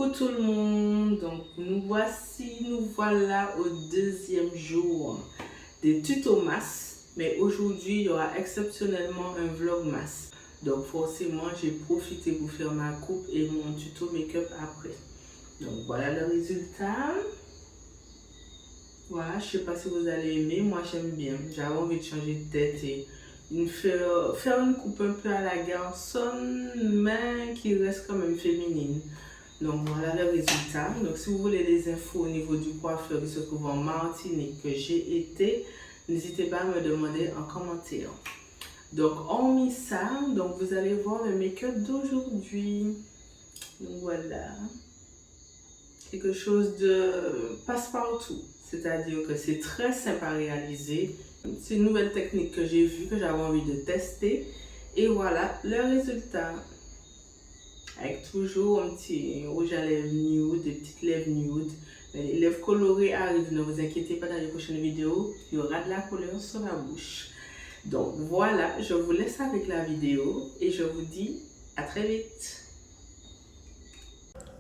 Coucou tout le monde, donc nous voilà au deuxième jour des tutos masse, mais aujourd'hui il y aura exceptionnellement un vlog masse. Donc forcément j'ai profité pour faire ma coupe et mon tuto make-up après. Donc voilà le résultat. Voilà, je sais pas si vous allez aimer, moi j'aime bien. J'avais envie de changer de tête et faire une coupe un peu à la garçonne, mais qui reste quand même féminine. Donc voilà le résultat. Donc si vous voulez des infos au niveau du coiffeur qui se trouve en Martinique que j'ai été, n'hésitez pas à me demander en commentaire. Donc hormis ça, donc vous allez voir le make-up d'aujourd'hui. Donc voilà. Quelque chose de passe-partout. C'est-à-dire que c'est très simple à réaliser. C'est une nouvelle technique que j'ai vue, que j'avais envie de tester. Et voilà le résultat. Avec toujours un petit rouge à lèvres nude, des petites lèvres nude. Les lèvres colorées arrivent, ne vous inquiétez pas, dans les prochaines vidéos, il y aura de la couleur sur la bouche. Donc voilà, je vous laisse avec la vidéo et je vous dis à très vite.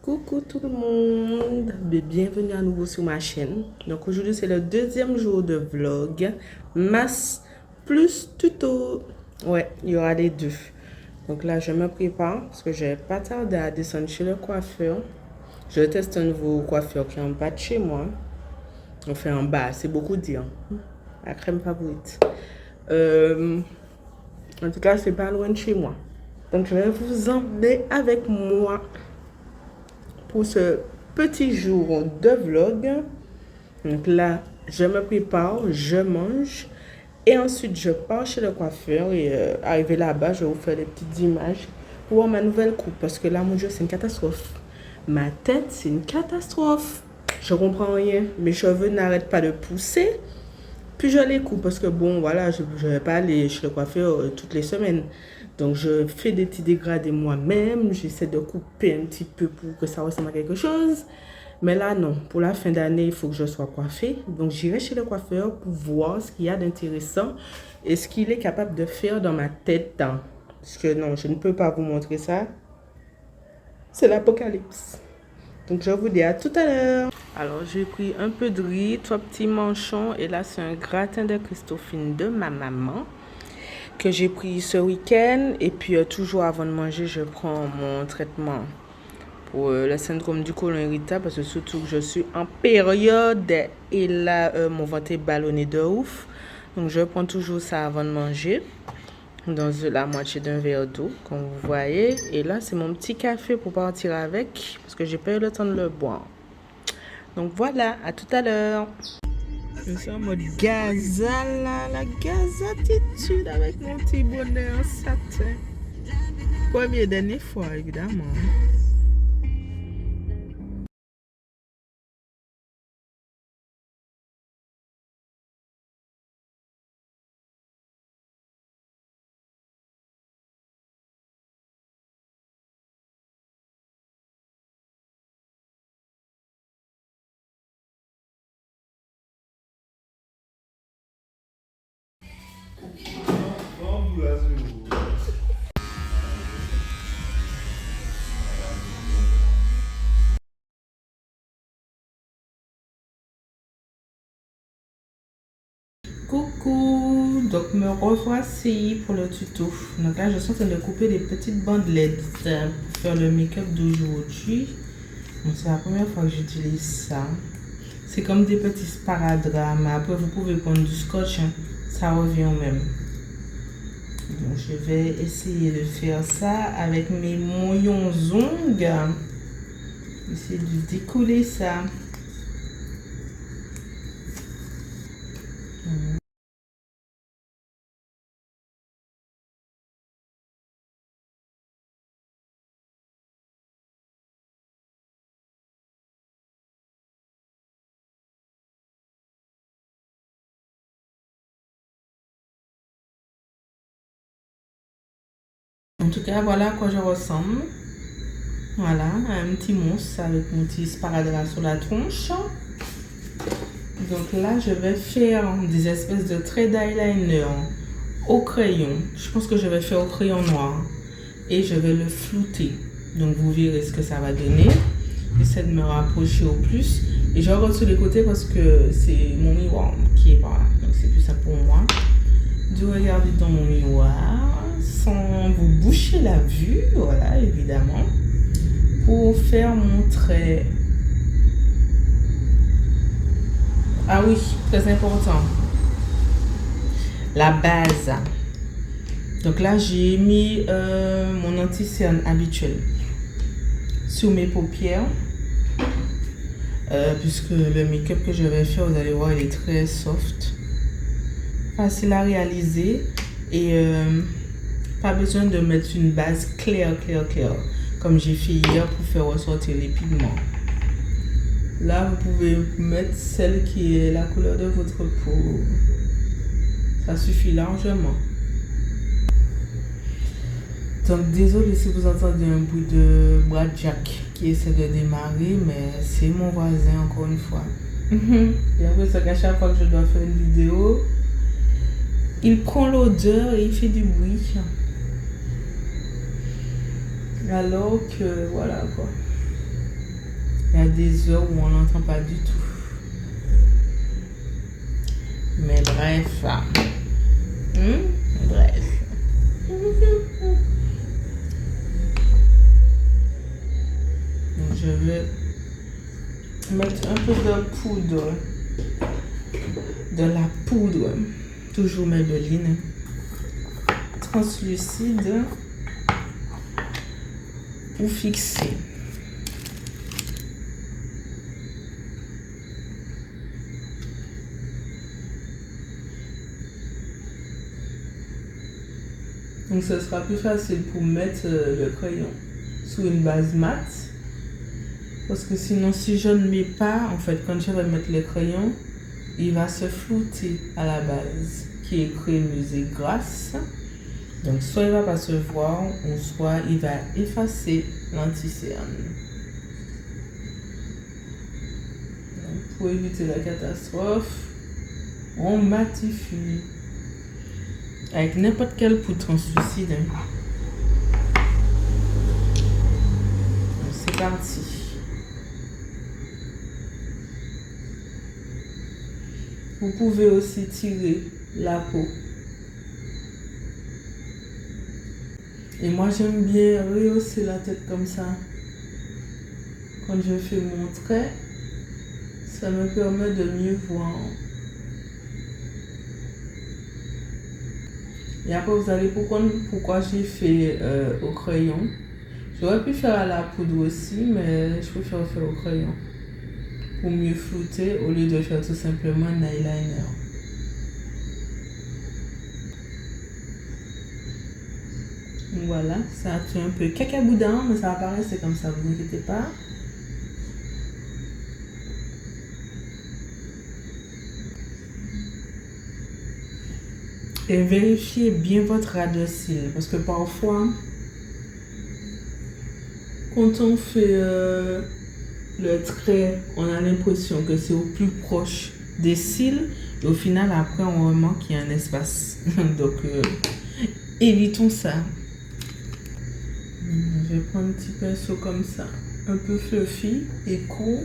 Coucou tout le monde, bienvenue à nouveau sur ma chaîne. Donc aujourd'hui c'est le deuxième jour de vlog, masse plus tuto. Ouais, il y aura les deux. Donc là je me prépare parce que je vais pas tarder à descendre chez le coiffeur. Je teste un nouveau coiffeur qui est en bas de chez moi. Enfin en bas, c'est beaucoup dire. La crème favorite. En tout cas c'est pas loin de chez moi. Donc je vais vous emmener avec moi pour ce petit jour de vlog. Donc là, je me prépare, je mange et ensuite je pars chez le coiffeur et arrivé là-bas, je vais vous faire des petites images pour voir ma nouvelle coupe parce que là, mon Dieu, c'est une catastrophe. Ma tête, c'est une catastrophe. Je comprends rien. Mes cheveux n'arrêtent pas de pousser. Puis je les coupe parce que bon, voilà, je ne vais pas aller chez le coiffeur toutes les semaines. Donc je fais des petits dégradés moi-même. J'essaie de couper un petit peu pour que ça ressemble à quelque chose. Mais là, non. Pour la fin d'année, il faut que je sois coiffée. Donc j'irai chez le coiffeur pour voir ce qu'il y a d'intéressant et ce qu'il est capable de faire dans ma tête. Parce que non, je ne peux pas vous montrer ça. C'est l'apocalypse. Donc je vous dis à tout à l'heure. Alors j'ai pris un peu de riz, 3 petits manchons et là c'est un gratin de Christophine de ma maman que j'ai pris ce week-end. Et puis toujours avant de manger je prends mon traitement pour le syndrome du côlon irritable parce que surtout que je suis en période et là mon ventre est ballonné de ouf. Donc je prends toujours ça avant de manger dans la moitié d'un verre d'eau comme vous voyez. Et là c'est mon petit café pour partir avec parce que j'ai pas eu le temps de le boire. Donc voilà, à tout à l'heure. Je suis en mode gazale, la gazatitude avec mon petit bonnet en satin. Première dernière fois évidemment. Coucou, donc me revoici pour le tuto. Donc là je suis en train de couper des petites bandelettes pour faire le make-up d'aujourd'hui. C'est la première fois que j'utilise ça. C'est comme des petits sparadraps, mais après vous pouvez prendre du scotch, hein. Ça revient au même. Donc je vais essayer de faire ça avec mes moyens ongles. Essayer de décoller ça. En tout cas, voilà à quoi je ressemble. Voilà, un petit mousse avec mon petit sparadrap sur la tronche. Donc là, je vais faire des espèces de traits d'eyeliner au crayon. Je pense que je vais faire au crayon noir. Et je vais le flouter. Donc vous verrez ce que ça va donner. j'essaie de me rapprocher au plus. Et je regarde sur les côtés parce que c'est mon miroir qui est par là. Donc c'est plus simple pour moi de regarder dans mon miroir sans vous boucher la vue, voilà, évidemment, pour faire mon trait. Ah oui, très important, la base. Donc là, j'ai mis mon anti-cerne habituel sur mes paupières. Puisque le make-up que je vais faire, vous allez voir, il est très soft. Facile à réaliser. Et pas besoin de mettre une base claire. Comme j'ai fait hier pour faire ressortir les pigments. Là, vous pouvez mettre celle qui est la couleur de votre peau. Ça suffit largement. Donc désolé si vous entendez un bruit de bras Jack qui essaie de démarrer, mais c'est mon voisin encore une fois. Et après ça, qu'à chaque fois que je dois faire une vidéo, il prend l'odeur et il fait du bruit. Alors que voilà quoi. Il y a des heures où on n'entend pas du tout. Mais bref. Bref. Donc je vais mettre un peu de poudre. De la poudre. Toujours Maybelline. Translucide. Pour fixer. Donc ce sera plus facile pour mettre le crayon sur une base mat. Parce que sinon si je ne mets pas, en fait quand je vais mettre le crayon, il va se flouter à la base qui est crémeuse et grasse. Donc soit il va pas se voir, ou soit il va effacer l'anti-cerne. Pour éviter la catastrophe, on matifie. Avec n'importe quelle poudre translucide. C'est parti. Vous pouvez aussi tirer la peau. Et moi j'aime bien rehausser la tête comme ça. Quand je fais mon trait, ça me permet de mieux voir. Et après, vous allez pourquoi j'ai fait au crayon. J'aurais pu faire à la poudre aussi, mais je préfère faire au crayon. Pour mieux flouter, au lieu de faire tout simplement un eyeliner. Donc voilà, ça a fait un peu cacaboudin, mais ça apparaît, c'est comme ça, vous inquiétez pas. Et vérifiez bien votre ras de cils, parce que parfois, quand on fait le trait, on a l'impression que c'est au plus proche des cils, et au final, après, on remarque qu'il y a un espace. Donc, évitons ça. Je vais prendre un petit pinceau comme ça, un peu fluffy et court.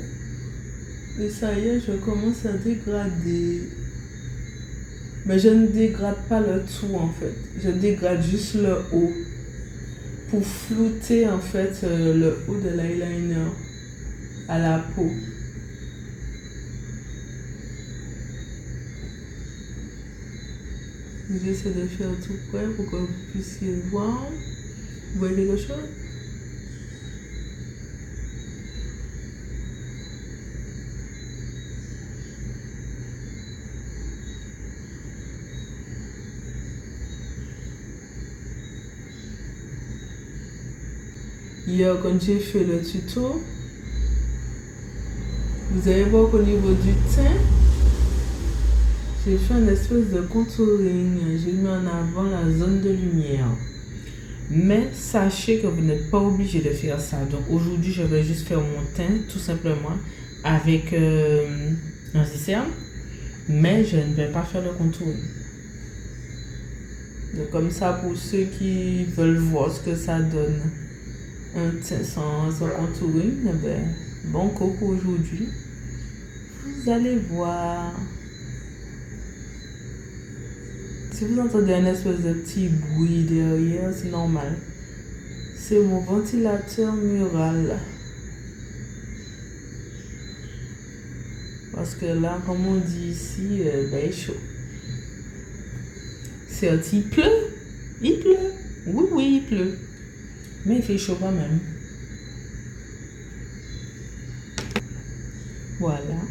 Et ça y est, je commence à dégrader. Mais je ne dégrade pas le tout en fait. Je dégrade juste le haut. Pour flouter en fait le haut de l'eyeliner à la peau. J'essaie de faire tout près pour que vous puissiez voir. Vous voyez quelque chose? Hier, quand j'ai fait le tuto, vous allez voir qu'au niveau du teint, j'ai fait une espèce de contouring. J'ai mis en avant la zone de lumière. Mais sachez que vous n'êtes pas obligé de faire ça. Donc aujourd'hui, je vais juste faire mon teint tout simplement avec un cerne. Mais je ne vais pas faire le contouring. Donc comme ça, pour ceux qui veulent voir ce que ça donne, un teint sans contouring, eh ben, bon coco aujourd'hui. Vous allez voir. Si vous entendez un espèce de petit bruit derrière, c'est normal. C'est mon ventilateur mural. Parce que là, comme on dit ici, ben, il est chaud. Certes, il pleut. Il pleut. Oui, oui, il pleut. Mais il fait chaud quand même. Voilà.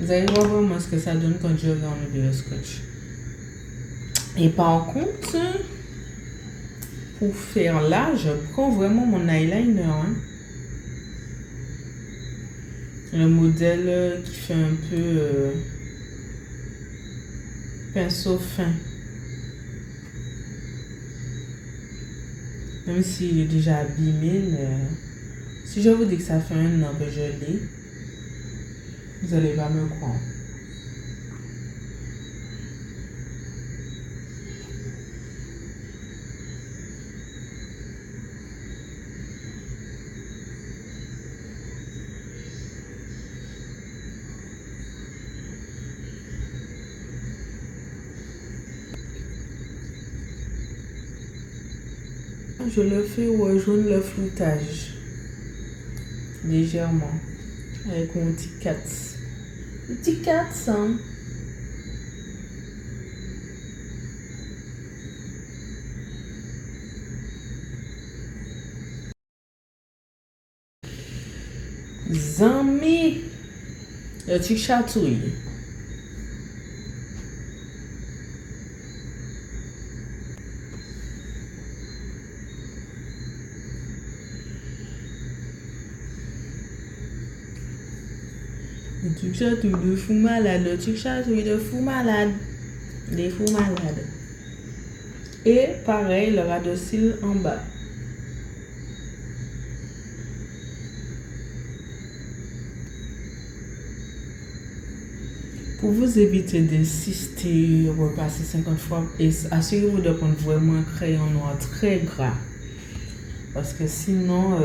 Vous allez voir vraiment ce que ça donne quand je vais enlever le scotch. Et par contre, pour faire là, je prends vraiment mon eyeliner. Hein. Le modèle qui fait un peu pinceau fin. Même s'il est déjà abîmé, mais si je vous dis que ça fait un an que je l'ai, vous allez pas me croire. Je le fais rejoindre le floutage légèrement avec mon petit 4. Le petit 4, hein. Zami, le petit chatouille. Le petit chatouille de fou malade, le petit chatouille de fou malade. Des fous malades. Et pareil, le ras de cils en bas. Pour vous éviter d'insister, repasser 50 fois, et assurez-vous de prendre vraiment un crayon noir très gras. Parce que sinon,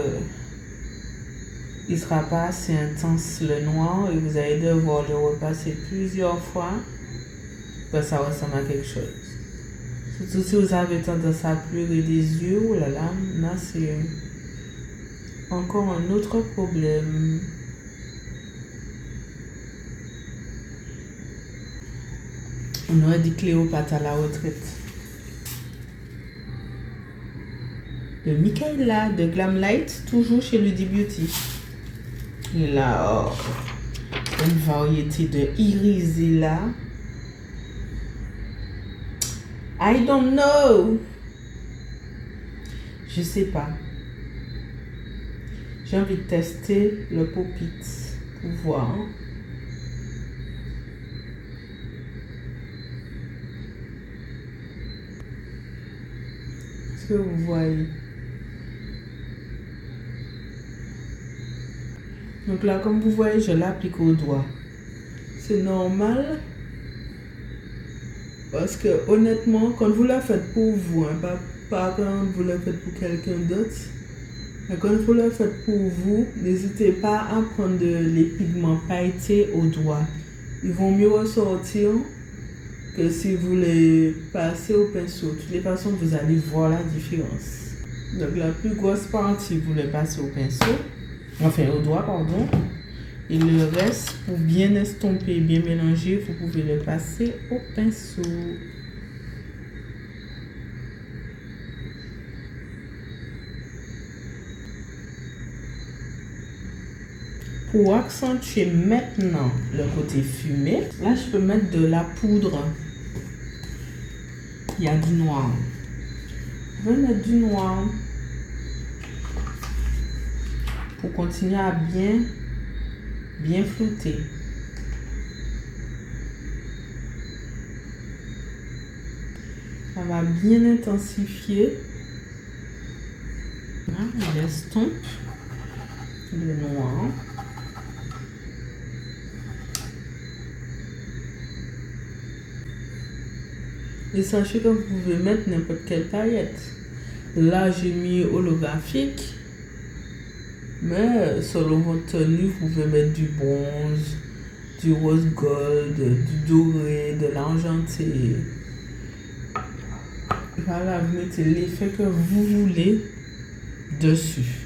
il ne sera pas assez intense le noir et vous allez devoir le repasser plusieurs fois. Que ça ressemble à quelque chose. Surtout si vous avez tendance à pleurer des yeux, oh là là, là c'est encore un autre problème. On aurait dit Cléopâtre à la retraite. De Michaela de Glam Light, toujours chez Ludi Beauty. Et là, oh, une variété de irisé là. I don't know. Je sais pas. J'ai envie de tester le pop-it pour voir. Est-ce que vous voyez? Donc là, comme vous voyez, je l'applique au doigt. C'est normal. Parce que honnêtement, quand vous la faites pour vous, hein, pas quand vous la faites pour quelqu'un d'autre, mais quand vous la faites pour vous, n'hésitez pas à prendre les pigments pailletés au doigt. Ils vont mieux ressortir que si vous les passez au pinceau. De toutes les façons, vous allez voir la différence. Donc la plus grosse partie, vous les passez au pinceau, enfin au doigt, pardon. Et le reste, pour bien estomper, bien mélanger, vous pouvez le passer au pinceau. Pour accentuer maintenant le côté fumé, là je peux mettre de la poudre. Il y a du noir. Je vais mettre du noir pour continuer à bien flouter. Ça va bien intensifier. Là, on estompe le noir. Et sachez que vous pouvez mettre n'importe quelle paillette. Là, j'ai mis holographique. Mais selon votre tenue, vous pouvez mettre du bronze, du rose gold, du doré, de l'argenté. Voilà, vous mettez l'effet que vous voulez dessus.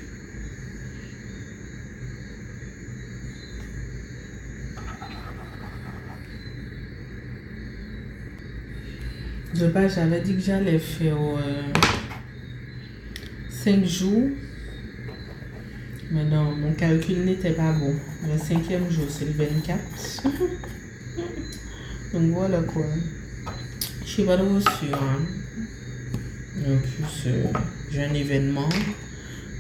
De base, j'avais dit que j'allais faire 5 jours. Mais non, mon calcul n'était pas bon. Le 5e jour, c'est le 24. Donc voilà quoi. Je suis pas trop sûre. Hein. En plus, j'ai un événement.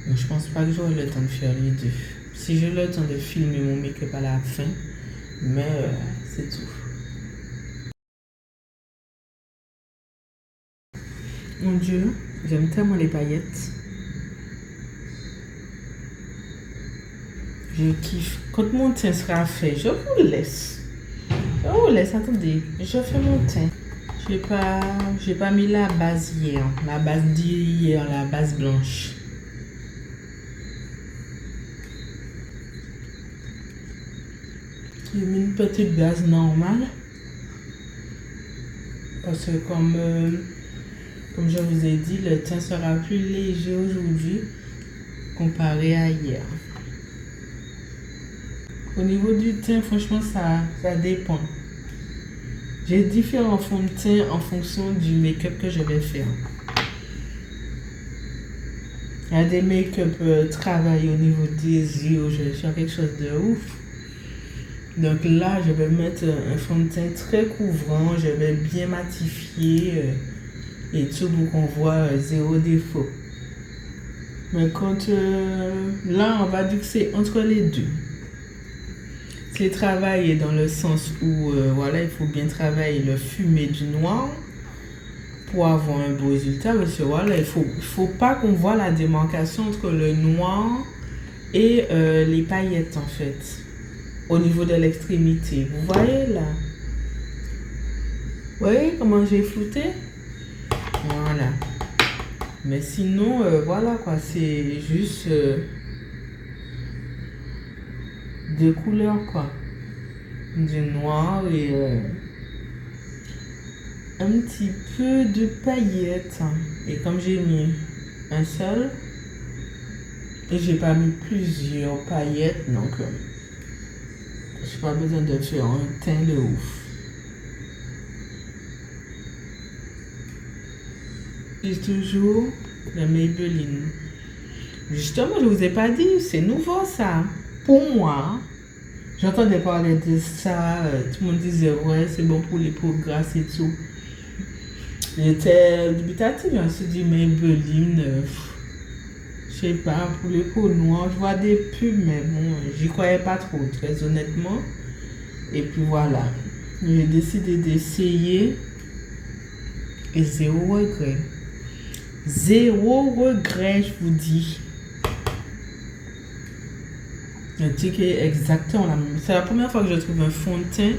Donc je pense pas que j'aurai le temps de faire les deux. Si j'ai le temps de filmer mon make-up à la fin. Mais c'est tout. Mon Dieu, j'aime tellement les paillettes. Je kiffe. Quand mon teint sera fait, je vous laisse. Je vous laisse, attendez. Je fais mon teint. J'ai pas mis la base hier. La base d'hier, la base blanche. J'ai mis une petite base normale. Parce que comme je vous ai dit, le teint sera plus léger aujourd'hui comparé à hier. Au niveau du teint, franchement, ça dépend. J'ai différents fonds de teint en fonction du make-up que je vais faire. Il y a des make-up travail au niveau des yeux, je vais faire quelque chose de ouf. Donc là, je vais mettre un fond de teint très couvrant, je vais bien matifier et tout pour qu'on voit zéro défaut. Mais quand là, on va dire que c'est entre les deux. C'est travailler dans le sens où voilà, il faut bien travailler le fumé du noir pour avoir un beau résultat. Parce que voilà, il faut pas qu'on voit la démarcation entre le noir et les paillettes en fait. Au niveau de l'extrémité. Vous voyez là? Vous voyez comment j'ai flouté? Voilà. Mais sinon, voilà quoi, c'est juste deux couleurs quoi. Du noir et un petit peu de paillettes. Et comme j'ai mis un seul, et j'ai pas mis plusieurs paillettes, donc j'ai pas besoin de faire un teint de ouf. J'ai toujours le Maybelline. Justement, je vous ai pas dit, c'est nouveau ça. Pour moi, j'entendais parler de ça, tout le monde disait ouais, c'est bon pour les peaux grasses et tout. J'étais dubitative, je me suis dit Maybelline, je sais pas, pour les peaux noires, je vois des pubs, mais bon, j'y croyais pas trop, très honnêtement. Et puis voilà, j'ai décidé d'essayer et zéro regret. Zéro regret, je vous dis. Le ticket est exactement la même. C'est la première fois que je trouve un fond de teint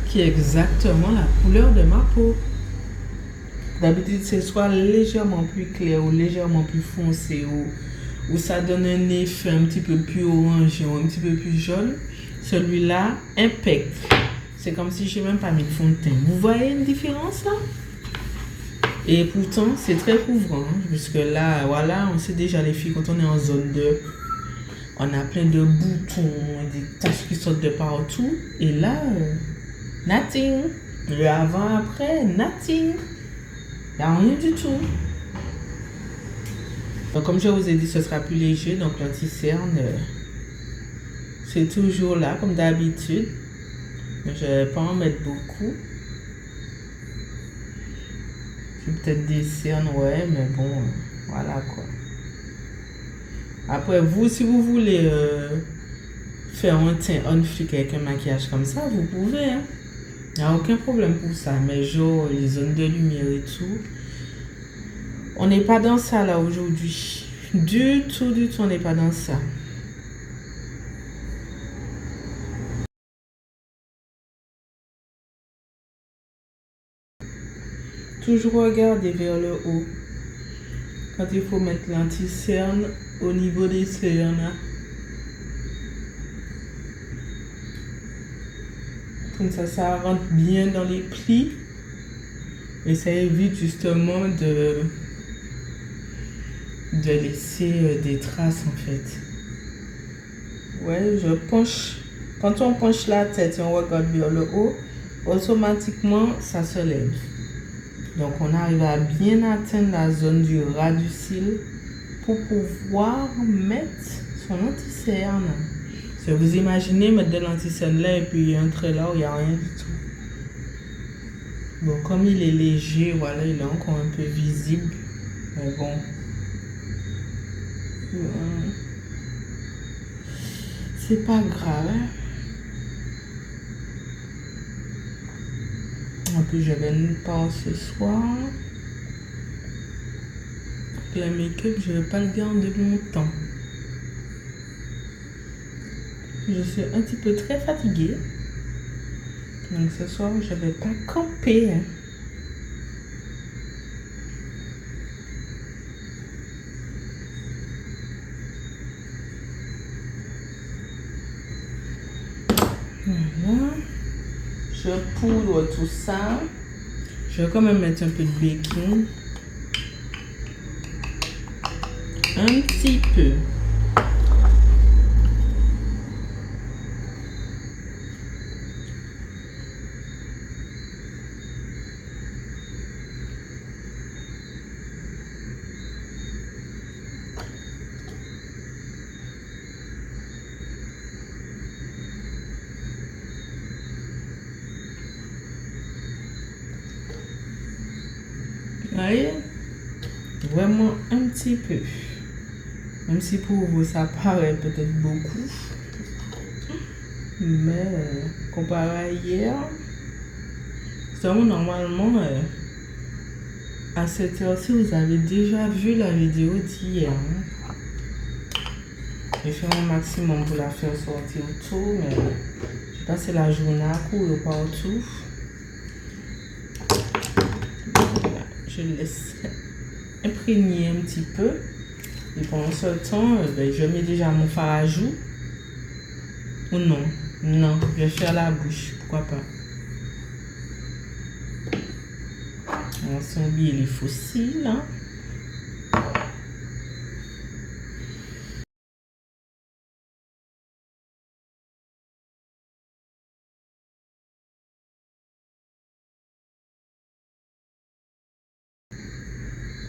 qui est exactement la couleur de ma peau. D'habitude, c'est soit légèrement plus clair ou légèrement plus foncé ou ça donne un effet un petit peu plus orange ou un petit peu plus jaune. Celui-là, impec. C'est comme si je n'ai même pas mis de fond de teint. Vous voyez une différence là? Et pourtant, c'est très couvrant. Puisque là, voilà, on sait déjà les filles, quand on est en zone 2, on a plein de boutons, des taches qui sortent de partout. Et là, nothing. Le avant-après, nothing. Il n'y a rien du tout. Donc, comme je vous ai dit, ce sera plus léger. Donc, l'anti-cerne, c'est toujours là, comme d'habitude. Je ne vais pas en mettre beaucoup. Peut-être des cernes, ouais, mais bon, voilà quoi. Après, vous, si vous voulez faire un teint on flic avec un maquillage comme ça, vous pouvez. Hein. Il n'y a aucun problème pour ça. Mais genre, les zones de lumière et tout, on n'est pas dans ça là aujourd'hui. Du tout, on n'est pas dans ça. Toujours regarder vers le haut. Quand il faut mettre l'anti-cerne au niveau des cernes, Comme ça rentre bien dans les plis. Et ça évite justement de laisser des traces en fait. Ouais, je penche. Quand on penche la tête et on regarde vers le haut, automatiquement ça se lève. Donc on arrive à bien atteindre la zone du ras du cil pour pouvoir mettre son anti-cerne. Si vous imaginez mettre de l'anti-cerne là et puis entrer là où il n'y a rien du tout. Bon, comme il est léger, voilà, il est encore un peu visible. Mais bon. C'est pas grave. En plus, je vais nulle part ce soir. Le make-up, je ne vais pas le garder longtemps. Je suis un petit peu très fatiguée. Donc ce soir, je ne vais pas camper. Voilà. Je poudre tout ça. Je vais quand même mettre un peu de baking. Un petit peu. Voyez? Vraiment un petit peu. Même si pour vous ça paraît peut-être beaucoup. Mais comparé à hier, normalement à cette heure-ci vous avez déjà vu la vidéo d'hier. J'ai fait mon maximum pour la faire sortir autour, mais j'ai passé la journée à courir partout. Je laisse imprégner un petit peu. Et pendant ce temps, je mets déjà mon fard à joues. Ou non, non, je vais faire la bouche, pourquoi pas. On s'est oublié les fossiles. Hein.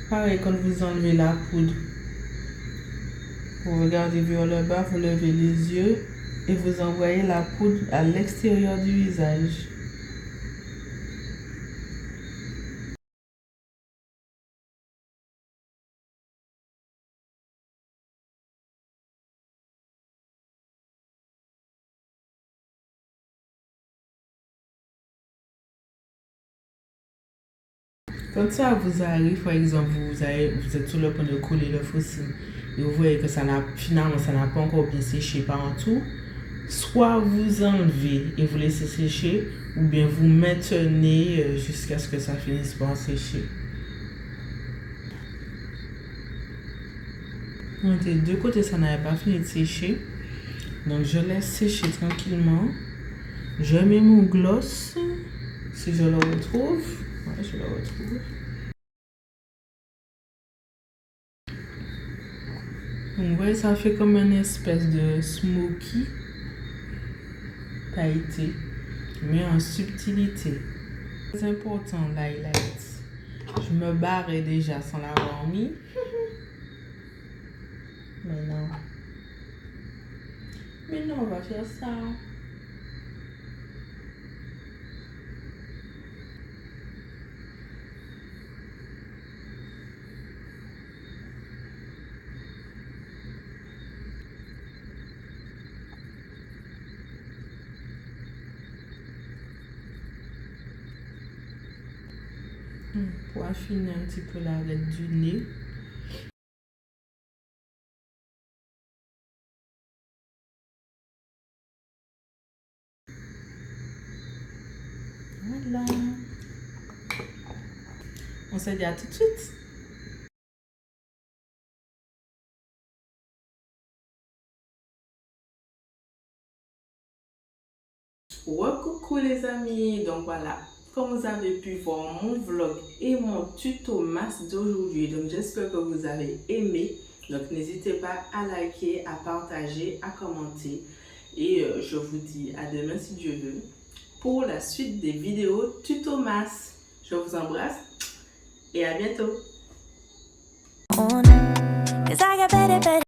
Pareil, quand vous enlevez la poudre, vous regardez vers le bas, vous levez les yeux et vous envoyez la poudre à l'extérieur du visage. Quand ça vous arrive, par exemple, vous êtes sur le point de coller le fossile et vous voyez que finalement ça n'a pas encore bien séché partout, soit vous enlevez et vous laissez sécher, ou bien vous maintenez jusqu'à ce que ça finisse par sécher. Donc des deux côtés, ça n'avait pas fini de sécher. Donc je laisse sécher tranquillement. Je mets mon gloss, si je le retrouve. Ouais, je le retrouve. Donc vous voyez, ça fait comme une espèce de smoky pailleté, mais en subtilité. C'est important l'highlight. Je me barrais déjà sans l'avoir mis. Mais non. Mais non, on va faire ça. Pour affiner un petit peu l'arête du nez. Voilà. On se dit à tout de suite. Coucou les amis, donc voilà, comme vous avez pu voir mon vlog et mon tuto masse d'aujourd'hui, donc j'espère que vous avez aimé, donc n'hésitez pas à liker, à partager, à commenter et je vous dis à demain si Dieu veut pour la suite des vidéos tuto masse. Je vous embrasse et à bientôt.